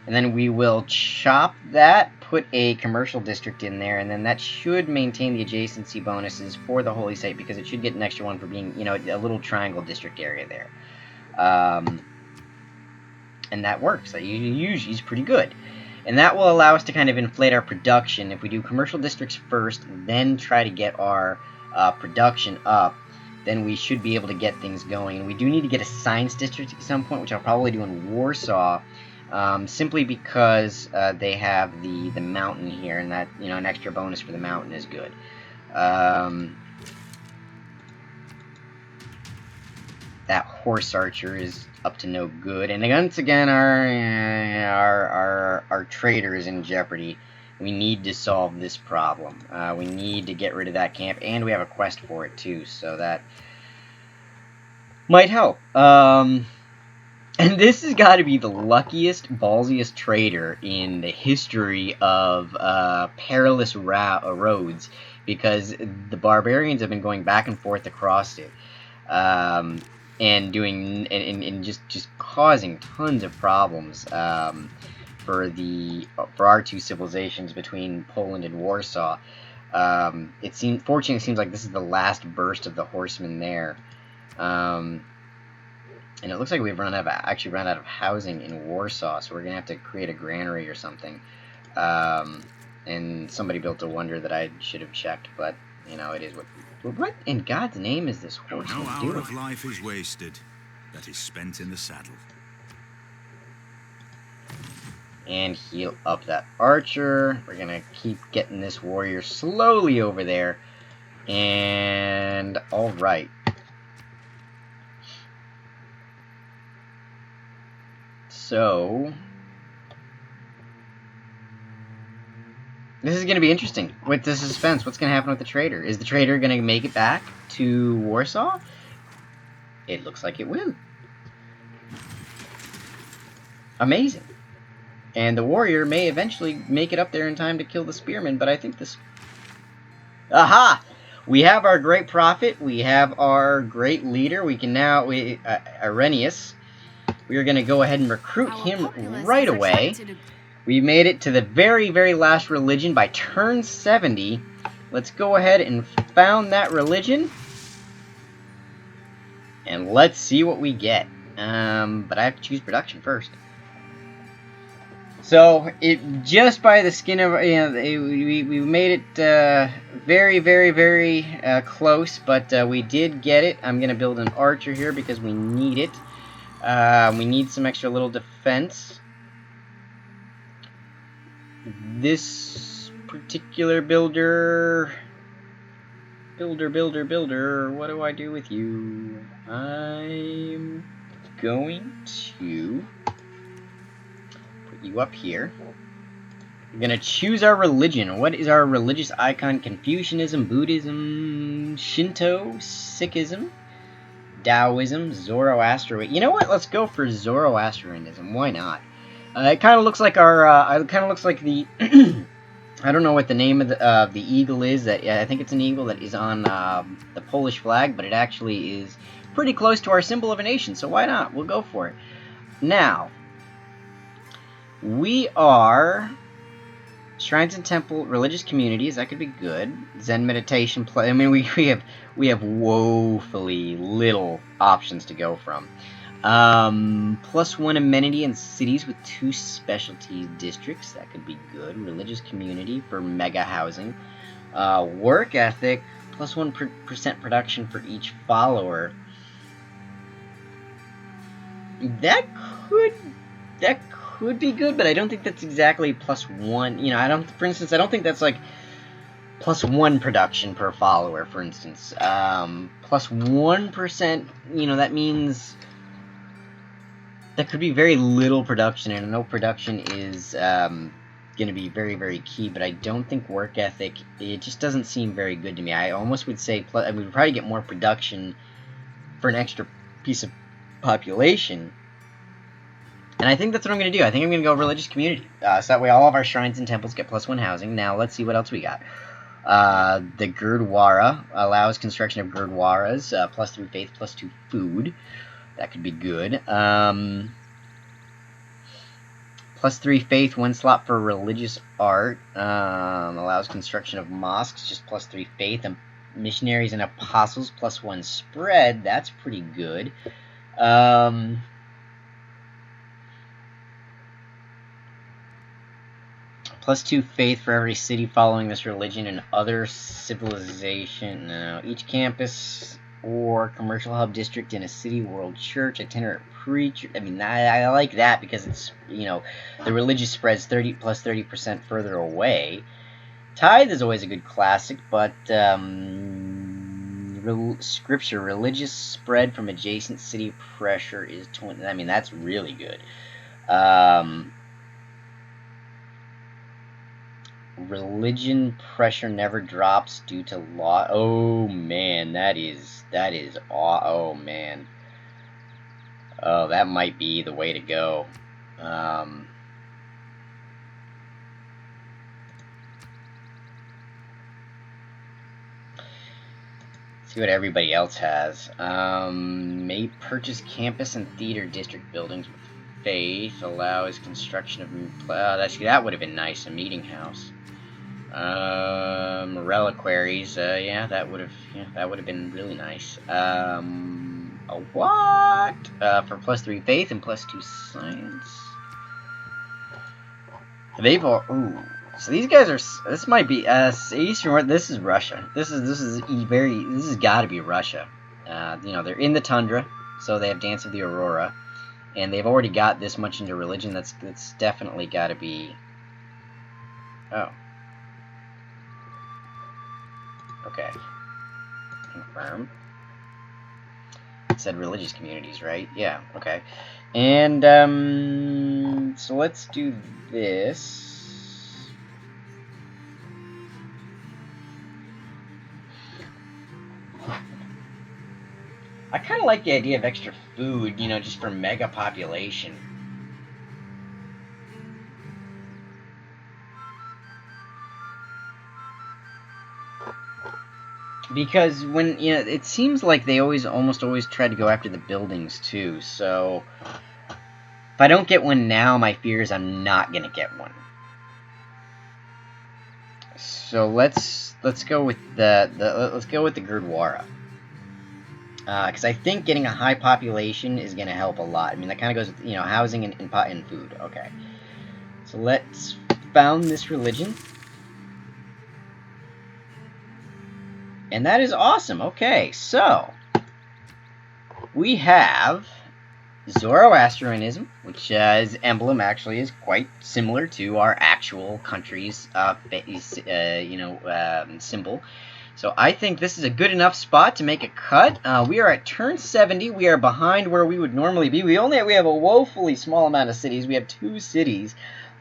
And then we will chop that, put a commercial district in there, and then that should maintain the adjacency bonuses for the holy site, because it should get an extra one for being, you know, a little triangle district area there. And that works. That usually is pretty good. And that will allow us to kind of inflate our production. If we do commercial districts first, then try to get our production up, then we should be able to get things going. And we do need to get a science district at some point, which I'll probably do in Warsaw, simply because they have the mountain here, and that, you know, an extra bonus for the mountain is good. That horse archer is up to no good, and once again our trader is in jeopardy. We need to solve this problem. We need to get rid of that camp, and we have a quest for it too, so that might help. And this has got to be the luckiest, ballsiest trader in the history of perilous roads, because the barbarians have been going back and forth across it, and doing and just causing tons of problems for our two civilizations between Poland and Warsaw. Fortunately, it seems like this is the last burst of the horsemen there. And it looks like we've actually run out of housing in Warsaw, so we're gonna have to create a granary or something. And somebody built a wonder that I should have checked, but you know, it is what in God's name is this horseman doing? No hour of life is wasted that is spent in the saddle. And heal up that archer. We're gonna keep getting this warrior slowly over there. And all right. So this is going to be interesting with the suspense. What's going to happen with the trader? Is the trader going to make it back to Warsaw? It looks like it will. Amazing. And the warrior may eventually make it up there in time to kill the spearman, but I think this... Aha! We have our great prophet. We have our great leader. We can now... Arrhenius. We are going to go ahead and recruit him right away. We made it to the very, very last religion by turn 70. Let's go ahead and found that religion. And let's see what we get. But I have to choose production first. So, just by the skin of... You know, we made it very, very, very close, but we did get it. I'm going to build an archer here because we need it. We need some extra little defense. This particular builder, what do I do with you? I'm going to put you up here. We're gonna choose our religion. What is our religious icon? Confucianism, Buddhism, Shinto, Sikhism, Taoism, Zoroastrianism. You know what? Let's go for Zoroastrianism. Why not? It kind of looks like our. It kind of looks like the. I don't know what the name of the eagle is. That I think it's an eagle that is on the Polish flag, but it actually is pretty close to our symbol of a nation. So why not? We'll go for it. Now, we are shrines and temple religious communities. That could be good. Zen meditation. I mean, we have woefully little options to go from. +1 amenity in cities with 2 specialty districts. That could be good. Religious community for mega housing. Work ethic. +1% production for each follower. That could be good, but I don't think that's exactly +1. You know, for instance, I don't think that's like +1 production per follower, for instance. +1%, you know, that means that could be very little production, and I know production is going to be very, very key, but I don't think work ethic, it just doesn't seem very good to me. I almost would say, I would probably get more production for an extra piece of population, and I think that's what I'm going to do. I think I'm going to go religious community, so that way all of our shrines and temples get +1 housing. Now, let's see what else we got. The Gurdwara allows construction of Gurdwaras, +3 faith, +2 food. That could be good. +3 faith, 1 slot for religious art. Allows construction of mosques, just +3 faith. And missionaries and apostles, +1 spread. That's pretty good. +2 faith for every city following this religion and other civilization. No, each campus or commercial hub district in a city, world church, itinerant preacher. I mean, I like that because it's, you know, the religious spreads 30% further away. Tithe is always a good classic, but scripture, religious spread from adjacent city pressure is 20. I mean, that's really good. Religion pressure never drops due to law. Oh man, that is oh man. Oh, that might be the way to go. See what everybody else has. May purchase campus and theater district buildings with faith. Allows construction of. That would have been nice. A meeting house. Reliquaries, yeah, that would have been really nice. A what? For +3 faith and +2 science. They've all, ooh. So these guys are. This might be Eastern. This is Russia. This has got to be Russia. You know, they're in the tundra, so they have Dance of the Aurora, and they've already got this much into religion. That's definitely got to be. Oh. Okay. Confirm. It said religious communities, right? Yeah, okay. And, so let's do this. I kind of like the idea of extra food, you know, just for mega population. Because when, you know, it seems like they almost always try to go after the buildings too. So if I don't get one now, my fear is I'm not gonna get one. So let's go with let's go with the Gurdwara. Because I think getting a high population is gonna help a lot. I mean, that kind of goes with, you know, housing and food. Okay. So let's found this religion. And that is awesome. Okay, so we have Zoroastrianism, which his emblem actually is quite similar to our actual country's symbol. So I think this is a good enough spot to make a cut. We are at turn 70. We are behind where we would normally be. We have a woefully small amount of cities. We have 2 cities.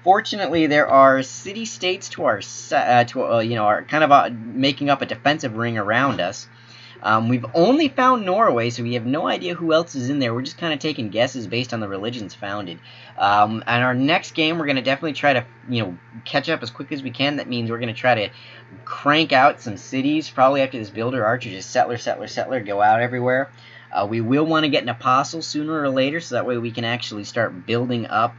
Fortunately, there are city-states to our are kind of making up a defensive ring around us. We've only found Norway, so we have no idea who else is in there. We're just kind of taking guesses based on the religions founded. And our next game, we're going to definitely try to, catch up as quick as we can. That means we're going to try to crank out some cities, probably after this builder archer, just settler, go out everywhere. We will want to get an apostle sooner or later, so that way we can actually start building up.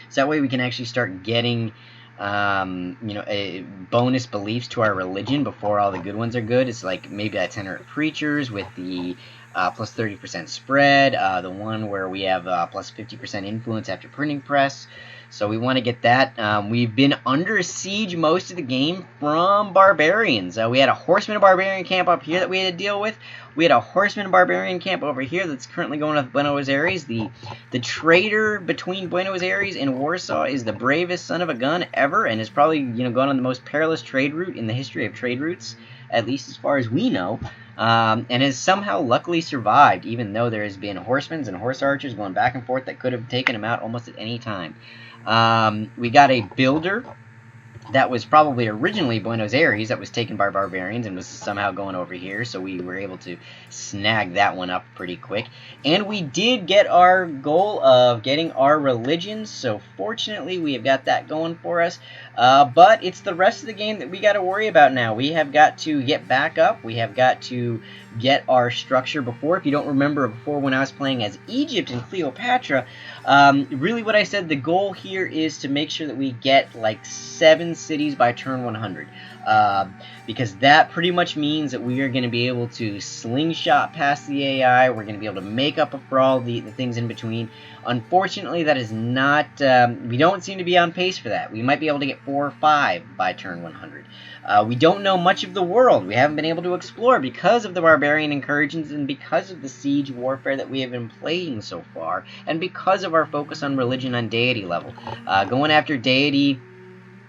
So that way we can actually start getting bonus beliefs to our religion before all the good ones are good. It's like maybe that 10 preachers with the plus 30% spread, the one where we have plus 50% influence after printing press. So we want to get that. We've been under siege most of the game from barbarians. We had a horseman and barbarian camp up here that we had to deal with. We had a horseman and barbarian camp over here that's currently going with Buenos Aires. The trader between Buenos Aires and Warsaw is the bravest son of a gun ever, and is probably gone on the most perilous trade route in the history of trade routes, at least as far as we know. And has somehow luckily survived, even though there has been horsemen and horse archers going back and forth that could have taken him out almost at any time. We got a builder that was probably originally Buenos Aires that was taken by barbarians and was somehow going over here, so we were able to snag that one up pretty quick. And we did get our goal of getting our religions, so fortunately we have got that going for us. But it's the rest of the game that we got to worry about now. We have got to get back up. We have got to get our structure before. If you don't remember before, when I was playing as Egypt and Cleopatra, really what I said, the goal here is to make sure that we get like 7 cities by turn 100. Because that pretty much means that we are going to be able to slingshot past the AI. We're going to be able to make up for all the things in between. Unfortunately, that is not, we don't seem to be on pace for that. We might be able to get 4 or 5 by turn 100. We don't know much of the world. We haven't been able to explore because of the barbarian incursions and because of the siege warfare that we have been playing so far, and because of our focus on religion on deity level. Going after deity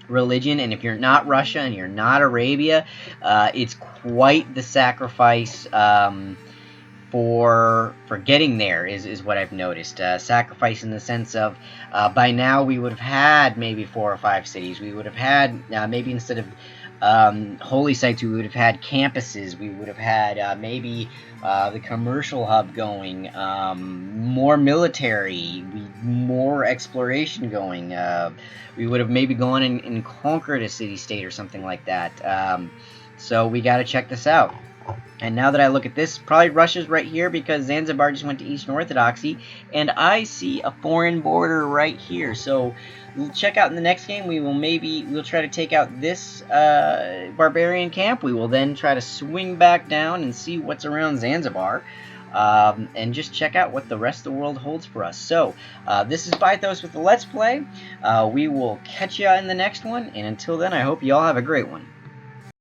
religion, and if you're not Russia and you're not Arabia, it's quite the sacrifice for getting there is what I've noticed. Sacrifice in the sense of by now we would have had maybe 4 or 5 cities. We would have had maybe instead of holy sites, we would have had campuses. We would have had maybe the commercial hub going, more military, more exploration going. We would have maybe gone and conquered a city-state or something like that. So we got to check this out. And now that I look at this, probably Russia's right here because Zanzibar just went to Eastern Orthodoxy, and I see a foreign border right here. So we'll check out in the next game. We'll try to take out this barbarian camp. We will then try to swing back down and see what's around Zanzibar. And just check out what the rest of the world holds for us. So, this is Bythos with the Let's Play. We will catch you in the next one, and until then, I hope you all have a great one.